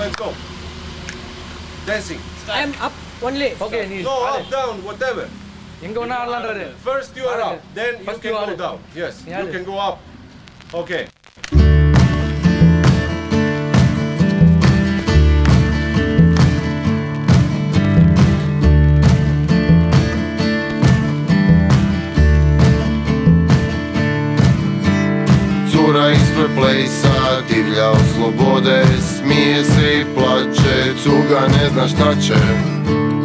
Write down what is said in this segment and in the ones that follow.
and go. Dancing. I am up only. Okay, நீ No, up, down, whatever. எங்க வேணா ஆடலாம்ன்றாரு. First you are up, then you First can you go are. down. Yes, நீ you ஆடு. can go up. Okay. Cura ispred plejsa, divlja od slobode, smije se i plače, cuga ne zna šta će,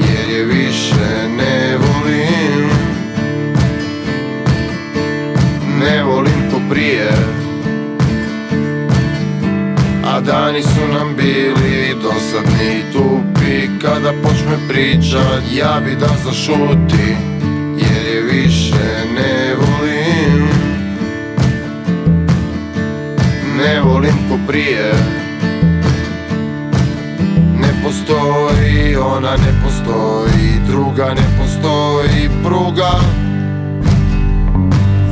jer je više ne volim. Ne volim ko prije, a dani su nam bili dosadni i tupi. Kada počne pričat, ja bi da zašuti, jer je više ne volim. Ne volim ko prije. Ne postoji, ona ne postoji, druga ne postoji, pruga.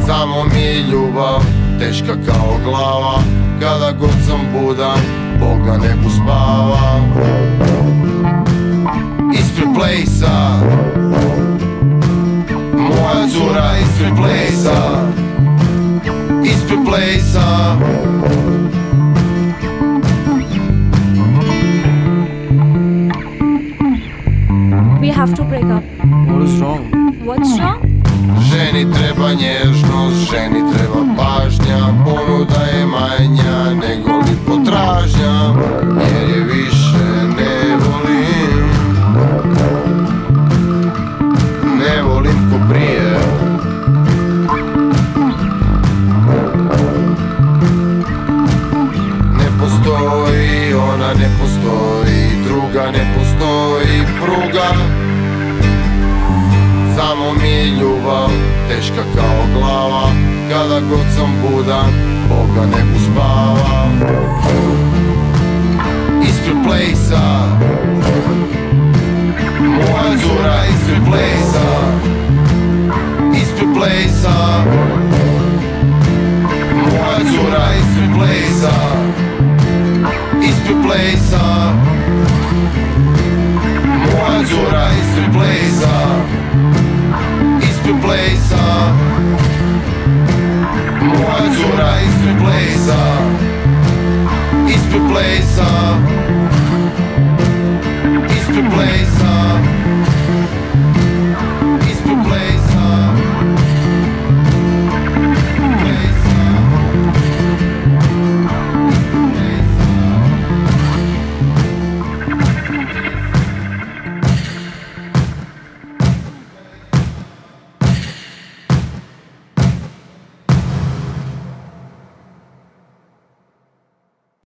Samo mi je ljubav, teška kao glava. Kada god sam budan, Bog na nebu spava. Ispred plejsa, moja cura ispred plejsa. Ispred plejsa. We have to break up. What is wrong? What's wrong? Ženi treba nježnost, ženi treba pažnja. Ponuda je manja nego li potražnja, jer je više ne volim. Ne volim ko prije. Ne postoji, ona ne postoji, druga ne postoji, pruga. Samo mi je ljubav, teška kao glava. Kada god sam budan, Bog na nebu spava. Ispred plejsa, moja cura ispred plejsa. Ispred plejsa, moja cura ispred plejsa. Ispred plejsa, moja cura ispred plejsa. Ispred plejsa, moja cura ispred plejsa. Ispred plejsa.